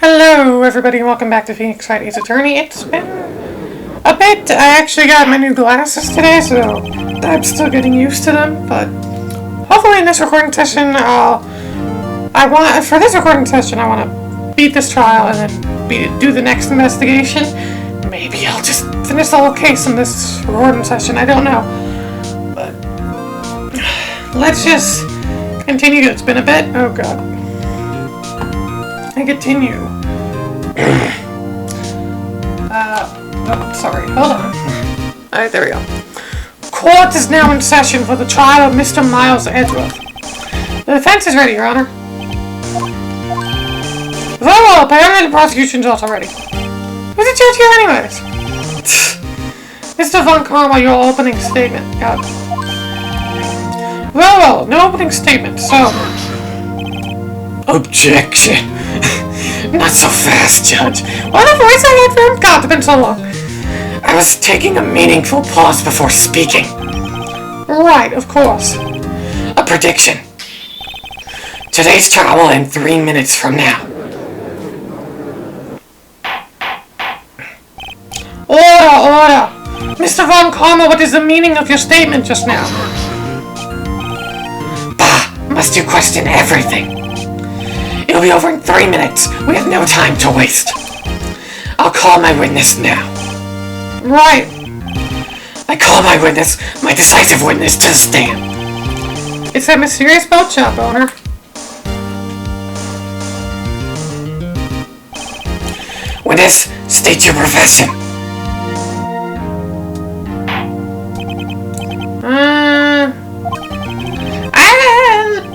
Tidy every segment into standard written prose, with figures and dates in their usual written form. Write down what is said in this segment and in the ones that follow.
Hello everybody and welcome back to Phoenix Wright's Attorney. It's been a bit. I actually got my new glasses today, so I'm still getting used to them, but hopefully in this recording session I want to beat this trial and then do the next investigation. Maybe I'll just finish the whole case in this recording session, I don't know. But let's just continue. It's been a bit. Oh god. I continue. Sorry, hold on. Alright, there we go. Court is now in session for the trial of Mr. Miles Edgeworth. The defense is ready, Your Honor. Very well, apparently the prosecution's also ready. Who's the judge here anyways? Mr. Von Karma, your opening statement. God. Well, no opening statement, so... Objection. Not so fast, Judge. What a voice I had for him? God, it's been so long. I was taking a meaningful pause before speaking. Right, of course. A prediction. Today's trial will end 3 minutes from now. Order! Mr. Von Karma, what is the meaning of your statement just now? Bah! Must you question everything? It'll be over in 3 minutes. We have no time to waste. I'll call my witness now. Right. I call my witness, my decisive witness, to the stand. It's that mysterious boat shop owner. Witness, state your profession.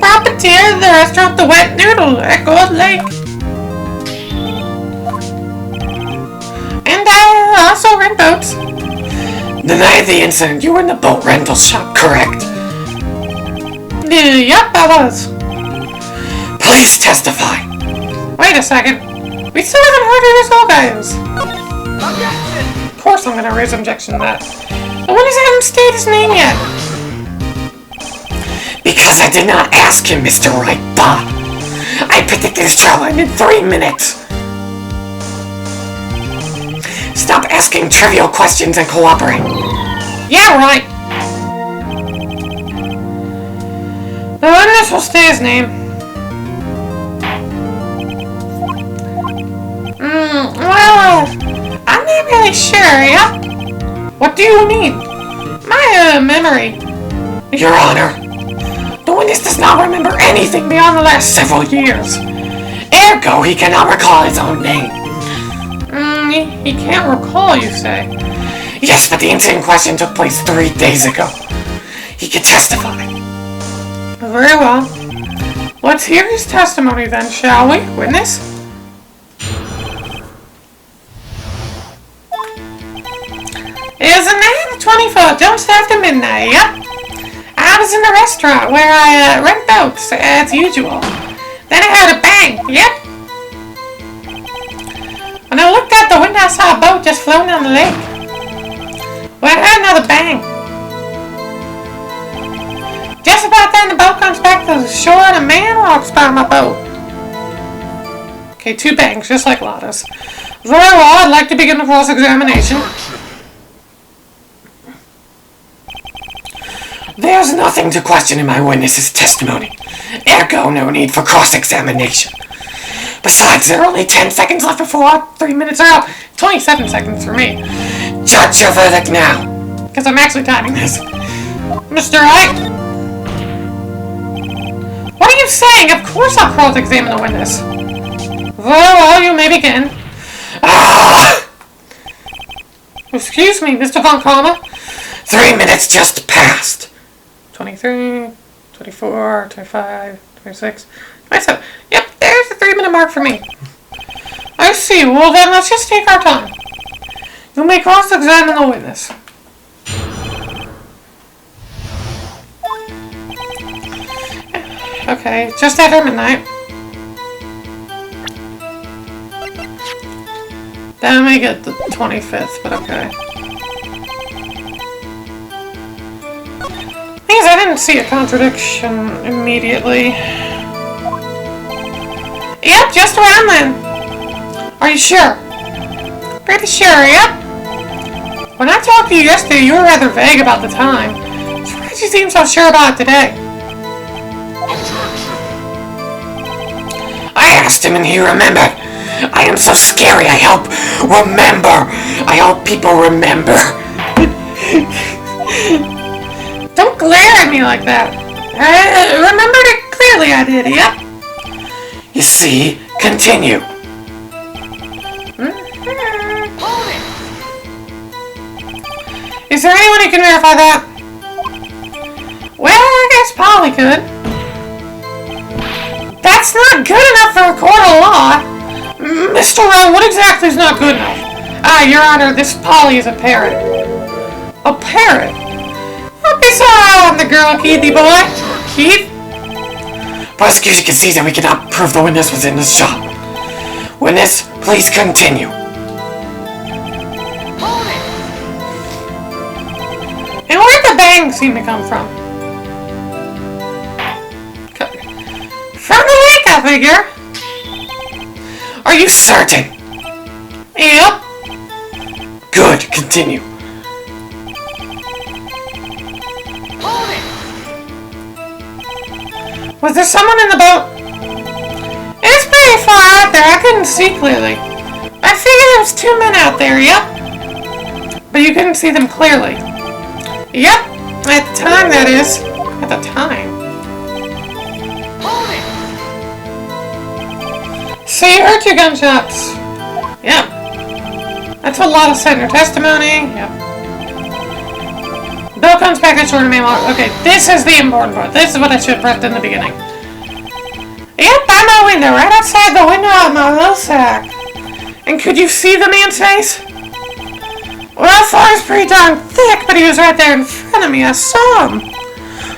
Puppeteer the restaurant The Wet Noodle at Gold Lake. And I also rent boats. Deny the incident. You were in the boat rental shop, correct? Yep, I was. Please testify. Wait a second. We still haven't heard who this old guy is. Objection! Of course I'm gonna raise objection to that. The witness hasn't stated his name yet. Because I did not ask him, Mr. Wright, bah! I predicted his trial in 3 minutes! Stop asking trivial questions and cooperate. Yeah, right! The witness will state his name. Well, I'm not really sure, yeah? What do you mean? My, memory. Your Honor. The witness does not remember anything beyond the last several years. Ergo, he cannot recall his own name. He can't recall, you say? Yes, but the incident in question took place 3 days ago. He can testify. Very well. Let's hear his testimony then, shall we, witness? It was a night of the 24th, just after midnight, yep. I was in the restaurant where I rent boats, as usual. Then I heard a bang, yep. When I looked out the window, I saw a boat just floating down the lake. Well, I heard another bang. Just about then, the boat comes back to the shore and a man walks by my boat. Okay, 2 bangs, just like Lotta's. Very well, I'd like to begin the cross-examination. There's nothing to question in my witness's testimony. Ergo, no need for cross-examination. Besides, there are only 10 seconds left before 3 minutes are out. 27 seconds for me. Judge your verdict now. Because I'm actually timing this. Mr. Wright? What are you saying? Of course I'll cross-examine the witness. Well, you may begin. Excuse me, Mr. Von Karma. 3 minutes just passed. 23, 24, 25, 26, 27. Yep, there's the 3 minute mark for me. I see. Well then, let's just take our time. You may cross-examine the witness. Okay, just after midnight. That may get the 25th, but okay. I didn't see a contradiction immediately. Yep, just around then. Are you sure? Pretty sure, yep. When I talked to you yesterday, you were rather vague about the time. Surprised you seem so sure about it today. I asked him and he remembered. I am so scary, I hope remember. I hope people remember. Don't glare at me like that. I remembered it clearly, I did, yep. You see, continue. Is there anyone who can verify that? Well, I guess Polly could. That's not good enough for a court of law. Mr. Wright, what exactly is not good enough? Your Honor, this Polly is a parrot. A parrot? Don't be so hard on the girl, Keithy boy. Keith? Prosecution concedes that we cannot prove the witness was in the shop. Witness, please continue. And where'd the bang seem to come from? From the lake, I figure. Are you certain? Yep. Good, continue. Was there someone in the boat? It's pretty far out there. I couldn't see clearly. I figured there was 2 men out there, yep. But you couldn't see them clearly. Yep. At the time, that is. At the time. So you heard 2 gunshots. Yep. That's what Lotta said in her testimony. Yep. Bill comes back at short of me. Okay, this is the important part. This is what I should have pressed in the beginning. Yep, by my window, right outside the window of my little sack. And could you see the man's face? Well, that far is pretty darn thick, but he was right there in front of me. I saw him.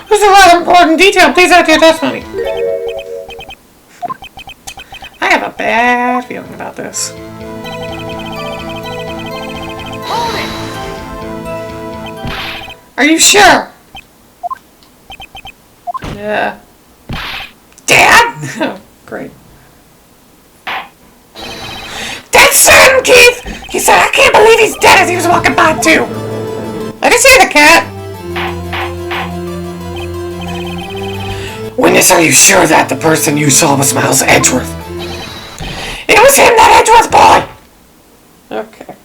This is a rather important detail. Please add to your testimony. I have a bad feeling about this. Are you sure? Yeah. Dad? Oh, great. That's certain, Keith! He said, I can't believe he's dead as he was walking by, too. I can see the cat. Witness, are you sure that the person you saw was Miles Edgeworth? It was him, that Edgeworth boy! Okay.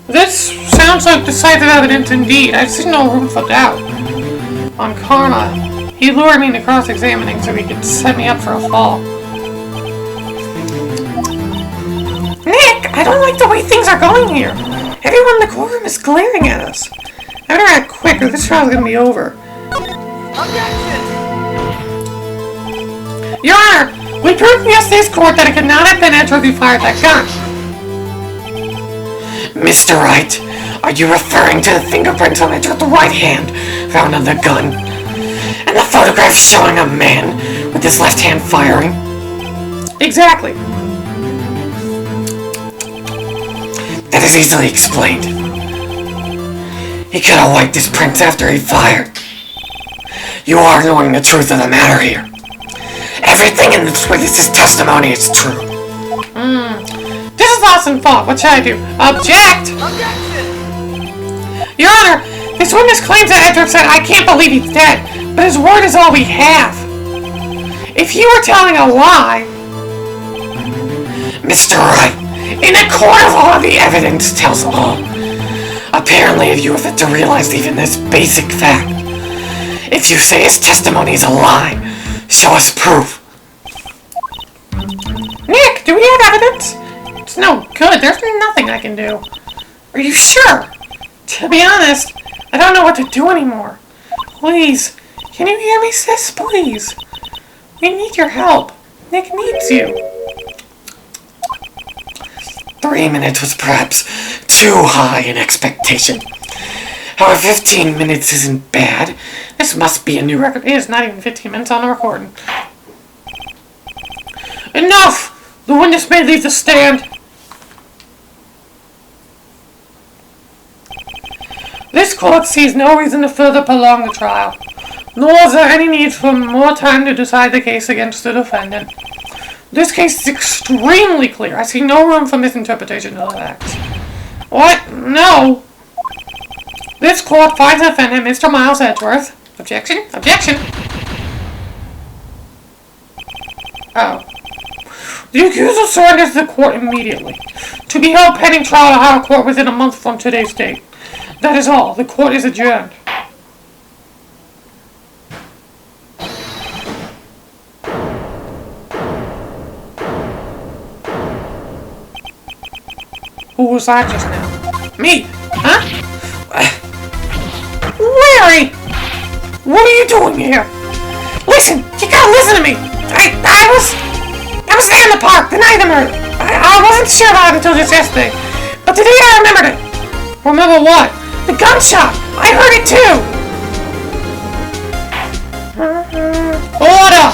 This sounds like decisive evidence indeed. I see no room for doubt. On Karma, he lured me into cross-examining so he could set me up for a fall. Nick, I don't like the way things are going here. Everyone in the courtroom is glaring at us. I better act quick or this trial's gonna be over. Objection! Your Honor, we proved in yesterday's court that it could not have been Edgeworth who fired that gun. Mr. Wright, are you referring to the fingerprints on Edgeworth's right hand found on the gun? And the photograph showing a man with his left hand firing? Exactly. That is easily explained. He could have wiped his prints after he fired. You are knowing the truth of the matter here. Everything in this witness's testimony is true. This is lost in thought. What should I do? Object! Objection! Your Honor, this witness claims that Edgeworth said, I can't believe he's dead, but his word is all we have. If you were telling a lie... Mr. Wright, in a court of law, the evidence tells all. Apparently, you have yet to realize even this basic fact. If you say his testimony is a lie, show us proof. Nick, do we have evidence? It's no good. There's nothing I can do. Are you sure? To be honest, I don't know what to do anymore. Please, can you hear me, sis? Please. We need your help. Nick needs you. 3 minutes was perhaps too high an expectation. However, 15 minutes isn't bad. This must be a new record. It is not even 15 minutes on the recording. Enough! The witness may leave the stand. This court sees no reason to further prolong the trial. Nor is there any need for more time to decide the case against the defendant. This case is extremely clear. I see no room for misinterpretation of the facts. What? No. This court finds the defendant, Mr. Miles Edgeworth. Objection? Objection! Oh. The accuser surrenders to the court immediately, to be held pending trial at higher court within a month from today's date. That is all. The court is adjourned. Who was that just now? Me! Huh? Larry! What are you doing here? Listen! You gotta listen to me! I was there in the park the night of the murder. I wasn't sure about it until just yesterday. But today I remembered it. Remember what? The gunshot! I heard it too! Order!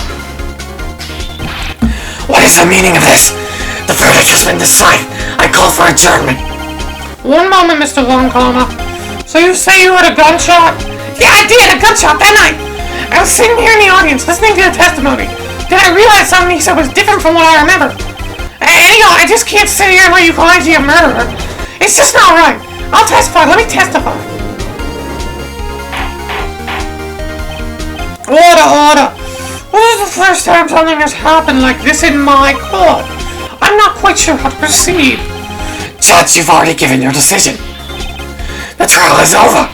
What is the meaning of this? The verdict has been decided. I call for adjournment. One moment, Mr. Von Karma. So you say you heard a gunshot? Yeah, I did! A gunshot that night! I was sitting here in the audience listening to the testimony. Then I realized something he said was different from what I remember. Anyhow, I just can't sit here and let you call me a murderer. It's just not right. I'll testify. Let me testify. Order. This is the first time something has happened like this in my court. I'm not quite sure how to proceed. Judge, you've already given your decision. The trial is over.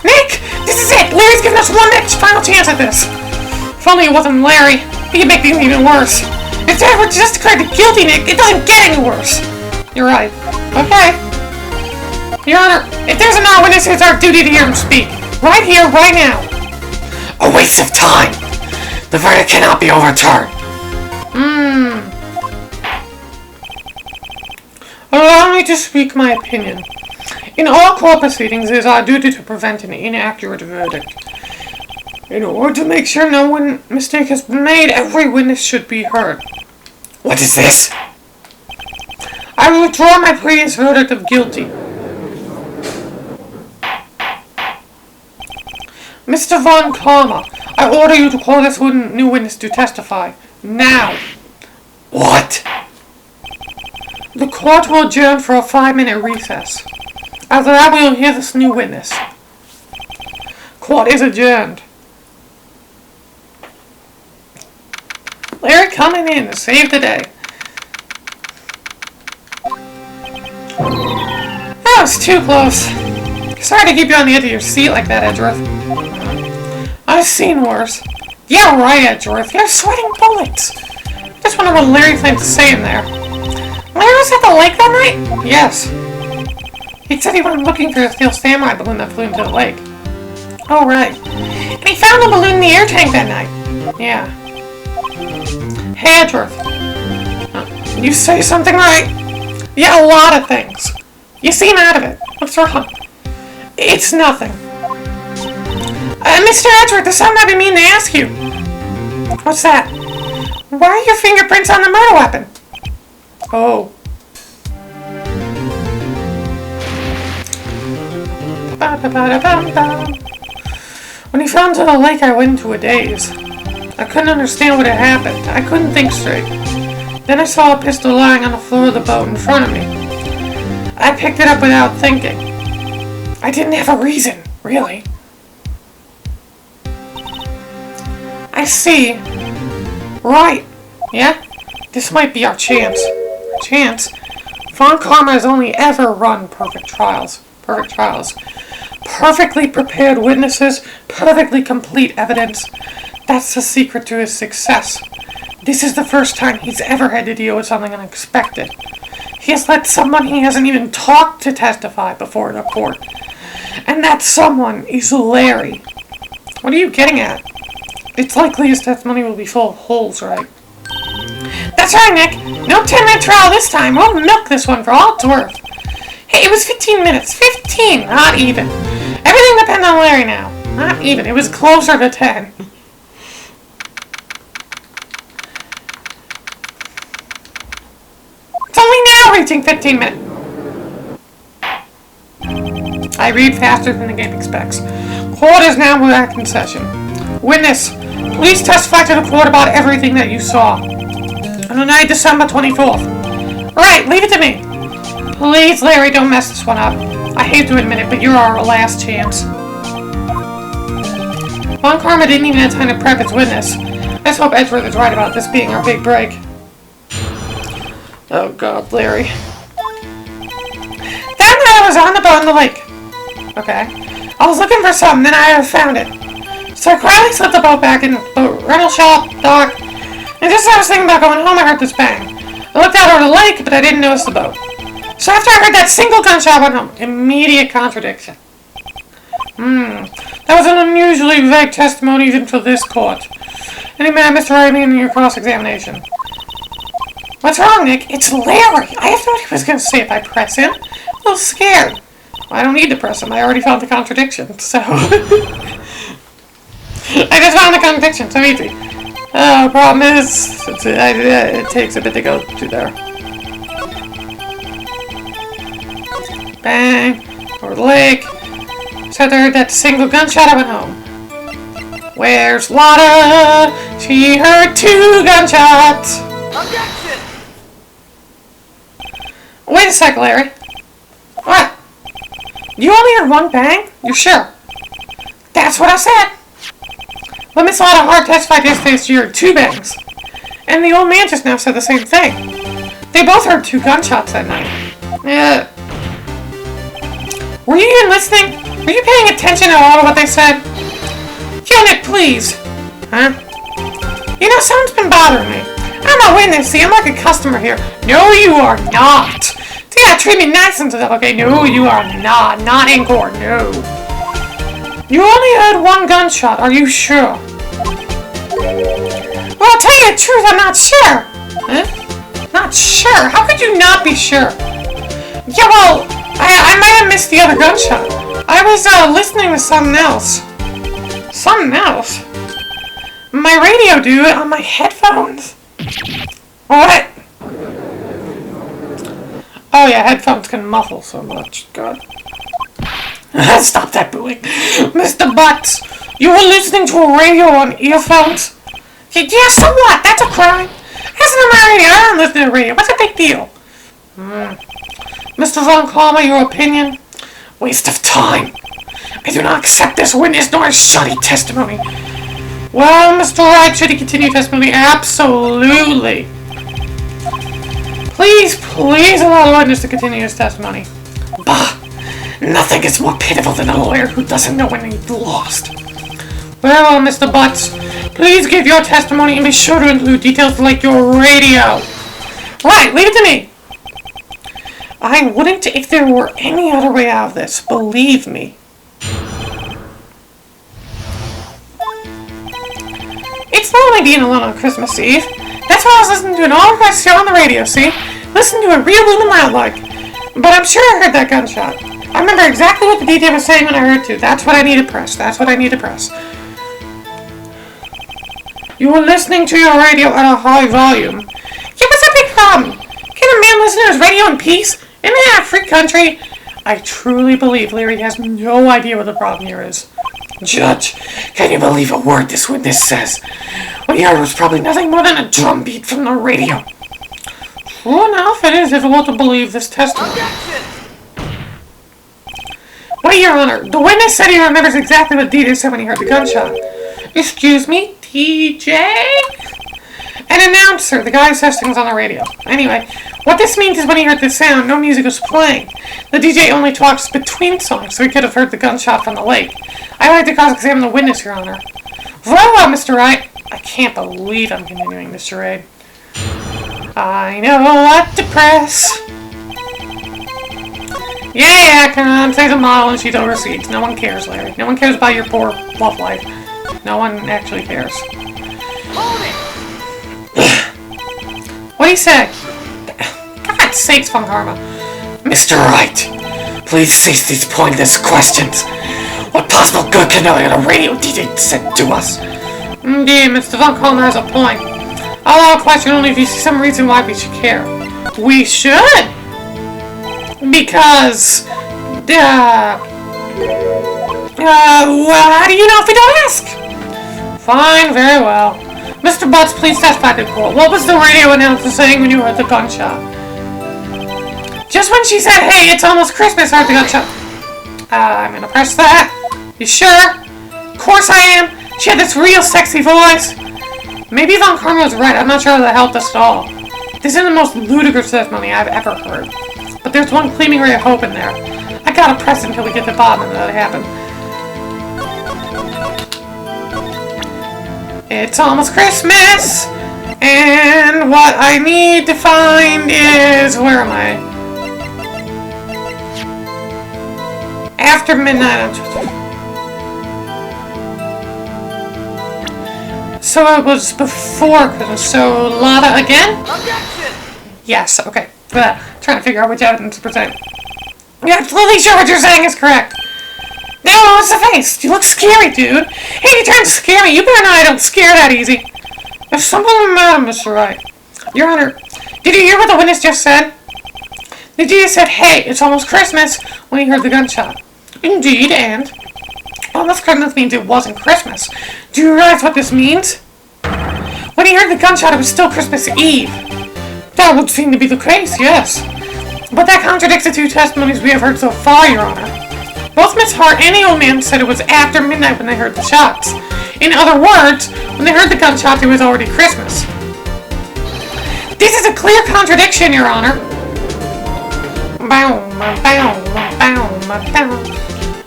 Nick, this is it. Larry's given us one final chance at this. If only it wasn't Larry, he could make things even worse. If Edward just declared guilty, Nick, it doesn't get any worse. You're right. Okay. Your Honor, if there's another witness, it's our duty to hear him speak. Right here, right now. A waste of time. The verdict cannot be overturned. Allow me to speak my opinion. In all court proceedings, it is our duty to prevent an inaccurate verdict. In order to make sure no mistake has been made, every witness should be heard. What is this? I withdraw my previous verdict of guilty. Mr. Von Karma, I order you to call this new witness to testify. Now. What? The court will adjourn for a 5-minute recess. After that, we will hear this new witness. Court is adjourned. Larry coming in to save the day. That was too close. Sorry to keep you on the edge of your seat like that, Edgeworth. I've seen worse. Yeah, right, Edgeworth. You're sweating bullets. Just wonder what Larry planned to say in there. Larry was at the lake that night? Yes. He said he went looking for a steel samurai balloon that flew into the lake. Oh, right. And he found the balloon in the air tank that night. Yeah. Hey, Edgeworth. You say something right? Yeah, a lot of things. You seem out of it. What's wrong? It's nothing. Mr. Edgeworth, there's something I've been meaning to ask you. What's that? Why are your fingerprints on the murder weapon? Oh. When he fell into the lake, I went into a daze. I couldn't understand what had happened. I couldn't think straight. Then I saw a pistol lying on the floor of the boat in front of me. I picked it up without thinking. I didn't have a reason, really. I see. Right. Yeah? This might be our chance. Chance? Von Karma has only ever run perfect trials. Perfectly prepared witnesses, perfectly complete evidence. That's the secret to his success. This is the first time he's ever had to deal with something unexpected. He has let someone he hasn't even talked to testify before the court. And that someone is Larry. What are you getting at? It's likely his testimony will be full of holes, right? That's right, Nick. No 10-minute trial this time. We'll milk this one for all it's worth. Hey, it was 15 minutes. 15, not even. Everything depends on Larry now. Not even. It was closer to 10. It's only now reaching 15 minutes. I read faster than the game expects. Court is now back in session. Witness, please testify to the court about everything that you saw. On the night December 24th. Right, leave it to me. Please, Larry, don't mess this one up. I hate to admit it, but you're our last chance. Von Karma didn't even have time to prep its witness. Let's hope Edgeworth is right about this being our big break. Oh God, Larry. That night I was on the boat in the lake. Okay. I was looking for something, then I found it. So I quietly slipped the boat back in the boat rental shop, dock, and just as I was thinking about going home, I heard this bang. I looked out over the lake, but I didn't notice the boat. So after I heard that single gunshot, I went home. Immediate contradiction. That was an unusually vague testimony even for this court. Any man, Mr. Wright, in your cross-examination. What's wrong, Nick? It's Larry! I thought he was going to say if I press him. I'm a little scared. Well, I don't need to press him. I already found the contradiction, so... I just found the contradiction, so easy. Problem is, it takes a bit to go to there. Bang. Over the lake. So after I heard that single gunshot, I went home. Where's Lotta? She heard 2 gunshots. Objection! Wait a sec, Larry. What? You only heard 1 bang? You sure? That's what I said. But Miss Lotta Hart testified yesterday she heard 2 bangs. And the old man just now said the same thing. They both heard 2 gunshots that night. Yeah. Were you even listening? Were you paying attention at all to what they said? Yo, Nick, please. Huh? You know, something's been bothering me. I'm a witness, see, I'm like a customer here. No, you are not. Yeah, treat me nice and stuff, okay? No, you are not. Not in court, no. You only heard 1 gunshot, are you sure? Well, I'll tell you the truth, I'm not sure. Huh? Not sure? How could you not be sure? Yeah, well, I might have missed the other gunshot. I was listening to something else. Something else? My radio, dude, on my headphones. What? Oh yeah, headphones can muffle so much. God. Stop that booing. Mr. BUTZ, you were listening to a radio on earphones? Yeah, so what? That's a crime. Listen to my radio. I don't listen to the radio. What's a big deal? Mr. Von Karma, your opinion? Waste of time. I do not accept this witness nor his shoddy testimony. Well, Mr. Wright, should he continue testimony? Absolutely. Please allow the witness to continue his testimony. Bah! Nothing is more pitiful than a lawyer who doesn't know when he's lost. Well, Mr. BUTZ, please give your testimony and be sure to include details like your radio. Right, leave it to me. I wouldn't if there were any other way out of this, believe me. It's lonely being alone on Christmas Eve. That's why I was listening to an all-request show on the radio, see? Listen to it real and loud like. But I'm sure I heard that gunshot. I remember exactly what the DJ was saying when I heard it. That's what I need to press. That's what I need to press. You were listening to your radio at a high volume. Yeah, what's the big problem? Can a man listen to his radio in peace? Isn't that a free country? I truly believe Larry has no idea what the problem here is. Judge, can you believe a word this witness says? What he heard was probably nothing more than a drum beat from the radio. True enough, it is difficult to believe this testimony. Wait, Your Honor, the witness said he remembers exactly what DJ said when he heard the gunshot. Excuse me, DJ? An announcer, the guy who's testing was on the radio. Anyway, what this means is when he heard the sound, no music was playing. The DJ only talks between songs, so he could have heard the gunshot from the lake. I'd like to cross-examine the witness, Your Honor. Very well, Mr. Wright. I can't believe I'm continuing this charade. I know what to press. Yeah, come on, say the model and she's overseas. No one cares, Larry. No one cares about your poor love life. No one actually cares. What do you say? God's sakes, Von Karma. Mr. Wright, please cease these pointless questions. What possible good can knowing on a radio DJ said to us? Indeed, Mr. Von Karma has a point. I'll allow a question only if you see some reason why we should care. We should! Because... well, how do you know if we don't ask? Fine, very well. Mr. BUTZ, please testify to court. What was the radio announcer saying when you heard the gunshot? Just when she said, hey, it's almost Christmas, I heard the gunshot. I'm gonna press that. You sure? Of course I am. She had this real sexy voice. Maybe Von Karma was right. I'm not sure that helped us at all. This is the most ludicrous testimony I've ever heard. But there's one gleaming ray of hope in there. I gotta press until we get to the bottom of that happened. It's almost Christmas, and what I need to find is, where am I? After midnight. So it was before Christmas. So Lada again? Objection! Yes. Okay. Trying to figure out which evidence to present. Yeah, I'm totally sure what you're saying is correct. No, what's the face? You look scary, dude. Hey, you're trying to scare me. You better know I don't scare that easy. There's something the matter, Mr. Wright. Your Honor, did you hear what the witness just said? The judge said, hey, it's almost Christmas, when he heard the gunshot. Indeed, and almost Christmas means it wasn't Christmas. Do you realize what this means? When he heard the gunshot, it was still Christmas Eve. That would seem to be the case, yes. But that contradicts the two testimonies we have heard so far, Your Honor. Both Miss Hart and the old man said it was after midnight when they heard the shots. In other words, when they heard the gunshots, it was already Christmas. This is a clear contradiction, Your Honor.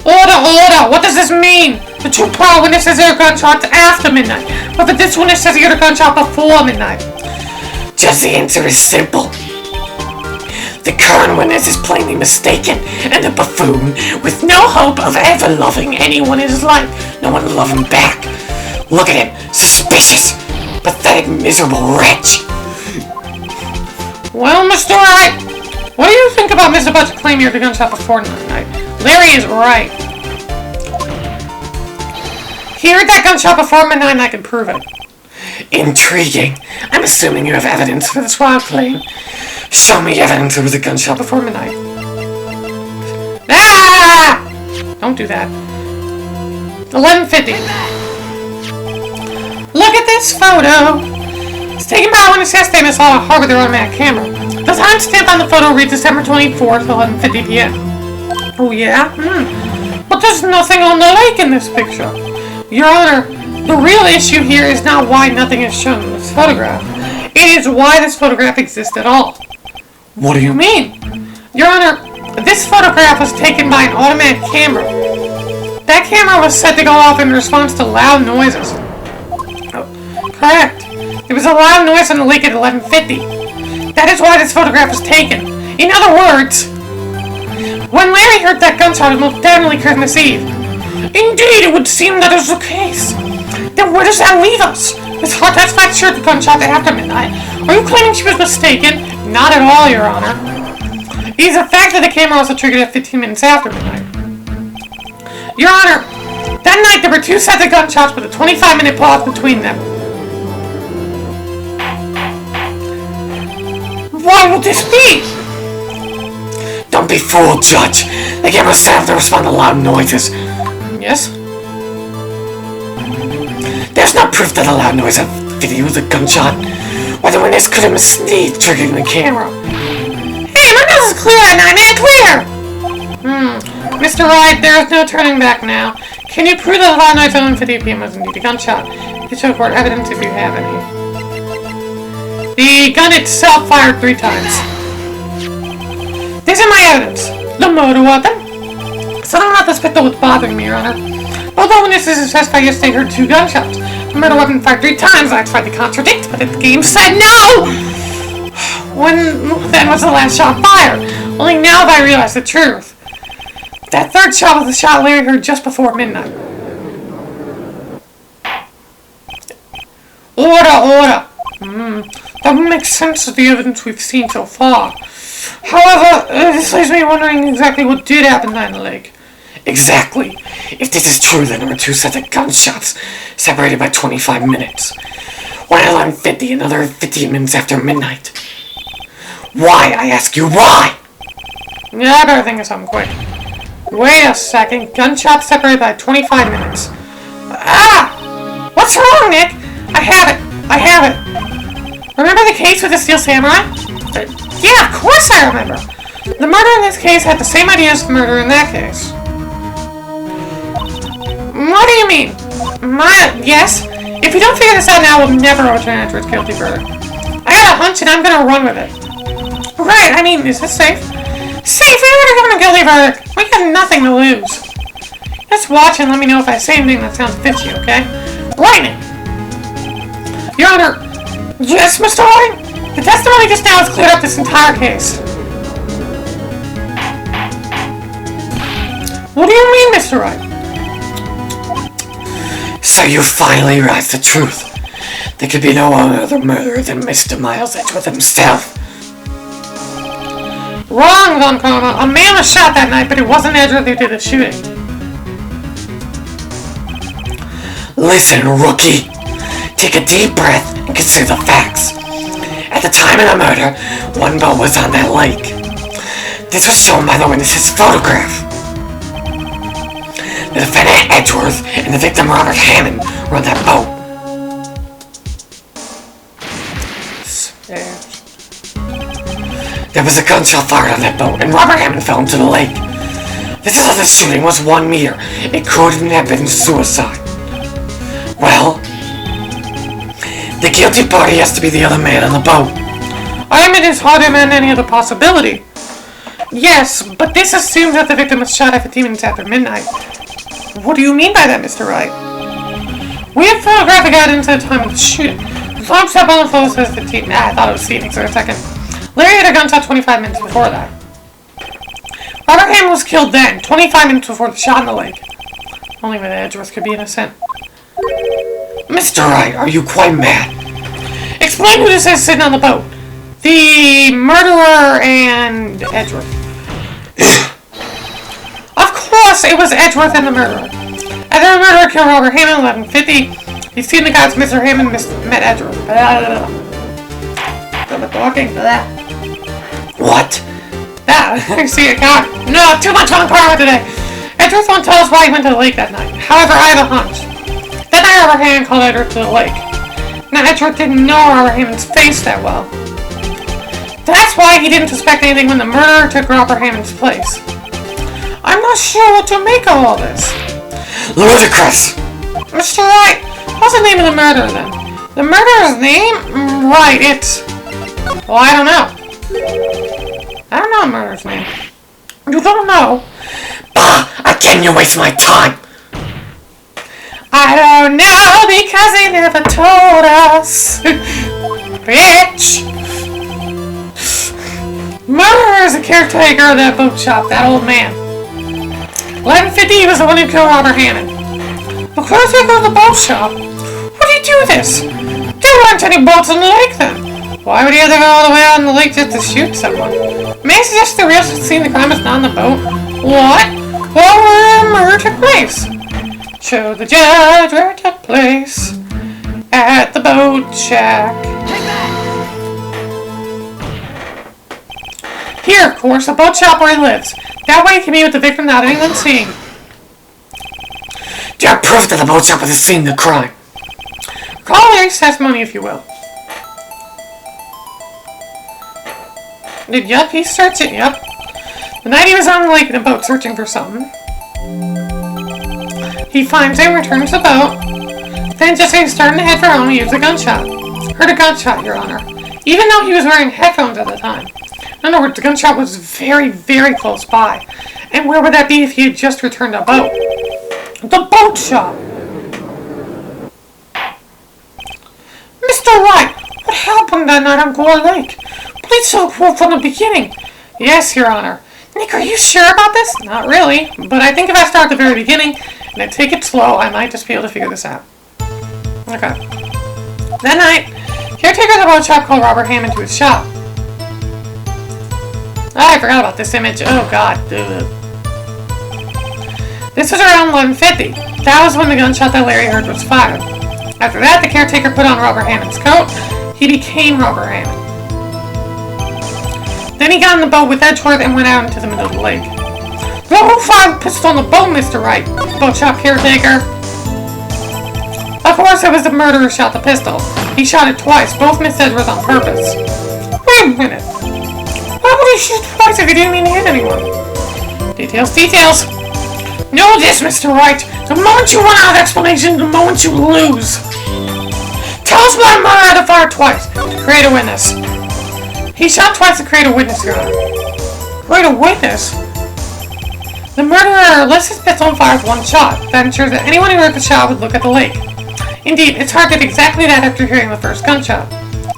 Order! What does this mean? The two prior witnesses heard gunshots after midnight, but this witness says he heard a gunshot before midnight. Just the answer is simple. The current witness is plainly mistaken, and a buffoon with no hope of ever loving anyone in his life. No one will love him back. Look at him, suspicious, pathetic, miserable wretch. Well, Mr. Wright, what do you think about Mr. BUTZ's claim he heard the gunshot before midnight? Larry is right. He heard that gunshot before midnight, and I can prove it. Intriguing. I'm assuming you have evidence for this wild claim. Show me evidence there was a gunshot before midnight. Ah! Don't do that. 11:50. Look at this photo. It's taken by a witness yesterday in Salt Harbor with their automatic camera. The timestamp on the photo reads December 24th, 11:50 p.m. Oh yeah? But there's nothing on the lake in this picture. Your Honor, the real issue here is not why nothing is shown in this photograph. It is why this photograph exists at all. What do you mean? Your Honor, this photograph was taken by an automatic camera. That camera was set to go off in response to loud noises. Oh, correct. There was a loud noise on the lake at 11:50. That is why this photograph was taken. In other words, when Larry heard that gunshot, it was most definitely Christmas Eve. Indeed, it would seem that is the case. Then where does that leave us? Miss Hart testified she heard the gunshot after midnight. Are you claiming she was mistaken? Not at all, Your Honor. It is a fact that the camera also triggered at 15 minutes after midnight. Your Honor, that night there were two sets of gunshots with a 25-minute pause between them. Why would this be? Don't be fooled, Judge. The camera set up to respond to loud noises. Yes? There's no proof that a loud noise of video was a gunshot. Or the witness could have sneezed, triggering the camera. Hey, my nose is clear at 9 clear! Mr. Wright, there is no turning back now. Can you prove that the loud noise at 11:50 p.m. was indeed a gunshot? You can show court evidence if you have any. The gun itself fired 3 times. This is my evidence. The motor weapon. So I don't know if this pistol was bothering me, Your Honor. Both the witnesses testified yesterday heard 2 gunshots. The motor weapon fired 3 times. I tried to contradict, but the game said no! When then was the last shot fired? Only now have I realized the truth. That 3rd shot was the shot Larry heard just before midnight. Order! That makes sense of the evidence we've seen so far. However, this leaves me wondering exactly what did happen down the lake. Exactly. If this is true, then there were 2 sets of gunshots, separated by 25 minutes. One at 11:50, another 15 minutes after midnight. Why? I ask you, why? Yeah, I better think of something quick. Wait a second. Gunshots separated by 25 minutes. Ah! What's wrong, Nick? I have it. Remember the case with the Steel Samurai? Yeah, of course I remember. The murder in this case had the same idea as the murder in that case. What do you mean? Yes? If you don't figure this out now, we'll never return Edward's guilty verdict. I got a hunch and I'm gonna run with it. Right, I mean, is this safe? Safe? We would have given a guilty verdict. We have nothing to lose. Just watch and let me know if I say anything that sounds fishy, okay? Lightning! Your Honor! Yes, Mr. Wright? The testimony just now has cleared up this entire case. What do you mean, Mr. Wright? So you finally realized the truth. There could be no other murderer than Mr. Miles Edgeworth himself. Wrong, Von Karma. A man was shot that night, but it wasn't Edgeworth who did the shooting. Listen, rookie. Take a deep breath and consider the facts. At the time of the murder, one boat was on that lake. This was shown by the witness's photograph. The defendant Edgeworth and the victim Robert Hammond were on that boat. There was a gunshot fired on that boat, and Robert Hammond fell into the lake. This is how the shooting was 1 meter. It couldn't have been suicide. Well, the guilty party has to be the other man on the boat. I admit it's hard to imagine any other possibility. Yes, but this assumes that the victim was shot at 15 minutes after midnight. What do you mean by that, Mr. Wright? We have photographic evidence at the time of the shooting. The long step on the photo says 15. I thought it was Phoenix for a second. Larry had a gunshot 25 minutes before that. Robert Hammond was killed then, 25 minutes before the shot in the lake. Only with Edgeworth could be innocent. Mr. Wright, are you quite mad? Explain who this is sitting on the boat. The murderer and Edgeworth. Of course, it was Edgeworth and the murderer. After the murderer killed Robert Hammond at 11:50, he seen the guys Mr. Hammond met Edgeworth. Talking to that. What? I see it, God. No, too much on karma today. Edgeworth won't tell us why he went to the lake that night. However, I have a hunch. That night Robert Hammond called Edgeworth to the lake. Now, Edgeworth didn't know Robert Hammond's face that well. That's why he didn't suspect anything when the murderer took Robert Hammond's place. I'm not sure what to make of all this. Ludicrous! Mr. Wright, what's the name of the murderer then? The murderer's name? Right, it's... Well, I don't know. I don't know the murderer's name. You don't know? Bah! Again, you waste my time! I don't know because he never told us. Bitch! Murderer is a caretaker of that boat shop, that old man. 11:50, he was the one who killed Robert Hammond. Of course we go to the boat shop. Why do you do this? There weren't any boats in the lake then. Why would he have to go all the way out in the lake just to shoot someone? May I suggest the real scene of the crime is not on the boat? What? Well, where the murder took place. Show the judge where it took place. At the boat shack. Here, of course, a boat shop where he lives. That way he can meet with the victim without anyone seeing. Do you have proof that the boat shop was the scene of the crime? Call Larry's testimony if you will. Yup, he's searching, yup. The night he was on the lake in a boat searching for something. He finds it and returns the boat. Then just as he's starting to head for home, he hears a gunshot. Heard a gunshot, Your Honor. Even though he was wearing headphones at the time. In other words, the gunshot was very, very close by. And where would that be if he had just returned a boat? The boat shop! Mr. Wright, what happened that night on Gore Lake? Please tell the quote from the beginning. Yes, Your Honor. Nick, are you sure about this? Not really, but I think if I start at the very beginning and I take it slow, I might just be able to figure this out. Okay. That night, caretaker of the boat shop called Robert Hammond to his shop. Oh, I forgot about this image. Oh, God. This was around 11:50. That was when the gunshot that Larry heard was fired. After that, the caretaker put on Robert Hammond's coat. He became Robert Hammond. Then he got on the boat with Edgeworth and went out into the middle of the lake. Who fired a pistol on the boat, Mr. Wright? Boat shop caretaker. Of course it was the murderer who shot the pistol. He shot it twice, both missed Edgeworth on purpose. Wait a minute. Why would he shoot twice if he didn't mean to hit anyone? Details, details. Know this, Mr. Wright. The moment you run out of explanation, the moment you lose. Tell us why murderer had to fire twice to create a witness. He shot twice to create a witness, Your Honor. Create a witness? The murderer lifts his pistol and fires one shot. That ensures that anyone who heard the shot would look at the lake. Indeed, it's hard to do exactly that after hearing the first gunshot.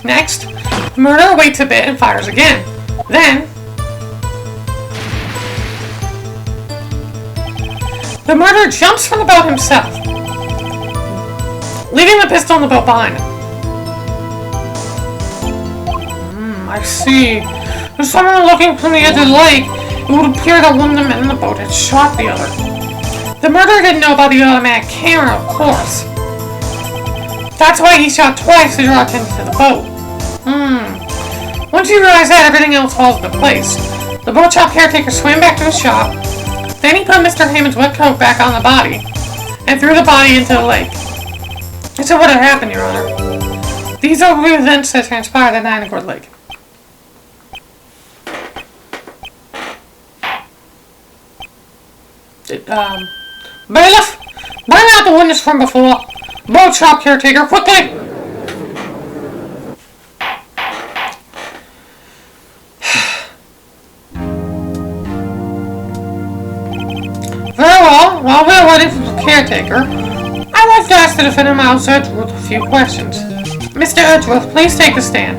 Next, the murderer waits a bit and fires again. Then, the murderer jumps from the boat himself, leaving the pistol in the boat behind him. I see. There's someone looking from the edge of the lake. It would appear that one of the men in the boat had shot the other. The murderer didn't know about the automatic camera, of course. That's why he shot twice to draw attention to the boat. Once you realize that, everything else falls into place. The boat shop caretaker swam back to his shop. Then he put Mr. Hammond's wet coat back on the body and threw the body into the lake. So what had happened, Your Honor? These are the events that transpired at Niagara Lake. Bailiff, bring out the witness from before. Boat shop caretaker, quickly! Very well, while we're waiting for the caretaker, I'd like to ask the defendant, Miles Edgeworth, a few questions. Mr. Edgeworth, please take the stand.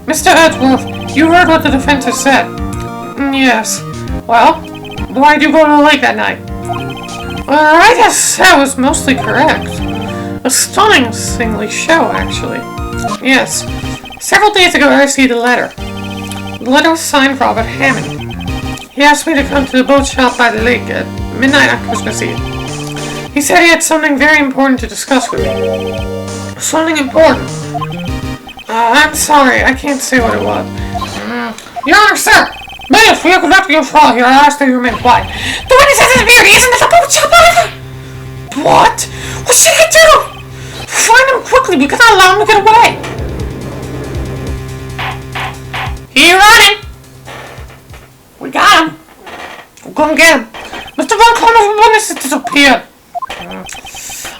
Mr. Edgeworth, you heard what the defense has said. Yes. Well, why did you go to the lake that night? I guess that was mostly correct. A stunning show, actually. Yes. Several days ago, I received a letter. The letter was signed Robert Hammond. He asked me to come to the boat shop by the lake at midnight on Christmas Eve. He said he had something very important to discuss with me. Something important? I'm sorry, I can't say what it was. Your Honor, sir! Bailiff, we are conducting a trial here. I ask that you remain quiet. The witness has disappeared. He isn't at the boat shop either. What? What should I do? Find him quickly. We cannot allow him to get away. He running. We got him. We're gonna get him. Mr. Von Clemens' witness has disappeared.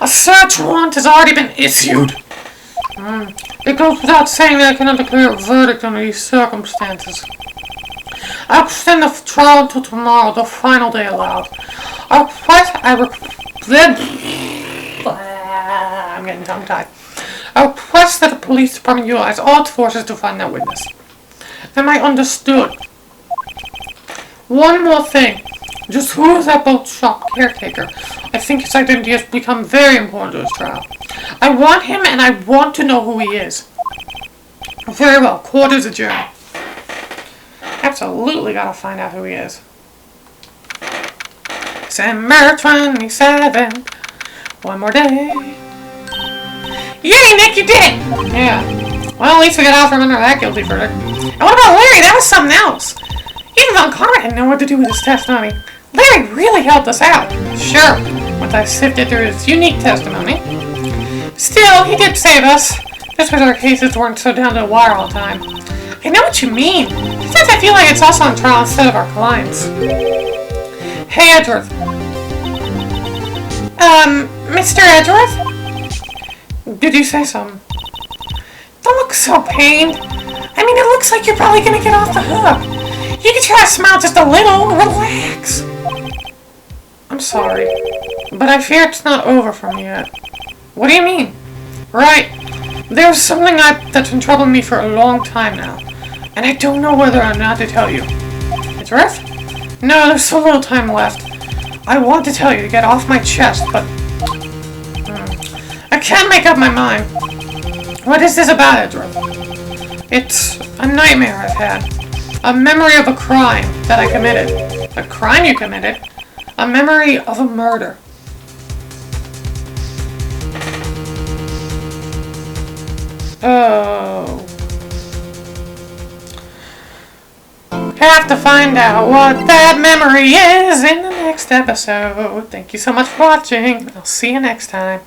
A search warrant has already been issued. It goes without saying that I cannot declare a verdict under these circumstances. I'll extend the trial until tomorrow, the final day allowed. I'm getting tongue-tied. I request that the police department utilize all its forces to find that witness. Am I understood? One more thing. Just who is that boat shop caretaker? I think his identity has become very important to this trial. I want him and I want to know who he is. Very well. Court is adjourned. Absolutely gotta find out who he is. December 27th. One more day. Yay, Nick, you did it! Yeah. Well, at least we got out from under that guilty verdict. And what about Larry? That was something else. Even Von Conrad didn't know what to do with his testimony. Larry really helped us out. Sure, once I sifted through his unique testimony. Still, he did save us. Just because our cases weren't so down to the wire all the time. I know what you mean. Sometimes I feel like it's us on trial instead of our clients. Hey, Edgeworth. Mr. Edgeworth? Did you say something? Don't look so pained. I mean, it looks like you're probably gonna get off the hook. You can try to smile just a little. Relax. I'm sorry, but I fear it's not over for me yet. What do you mean? Right. There's something that's been troubling me for a long time now, and I don't know whether or not to tell you. Edgeworth? No, there's so little time left. I want to tell you to get off my chest, but I can't make up my mind. What is this about, Edgeworth? It's a nightmare I've had. A memory of a crime that I committed. A crime you committed? A memory of a murder. Oh. Have to find out what that memory is in the next episode. Thank you so much for watching. I'll see you next time.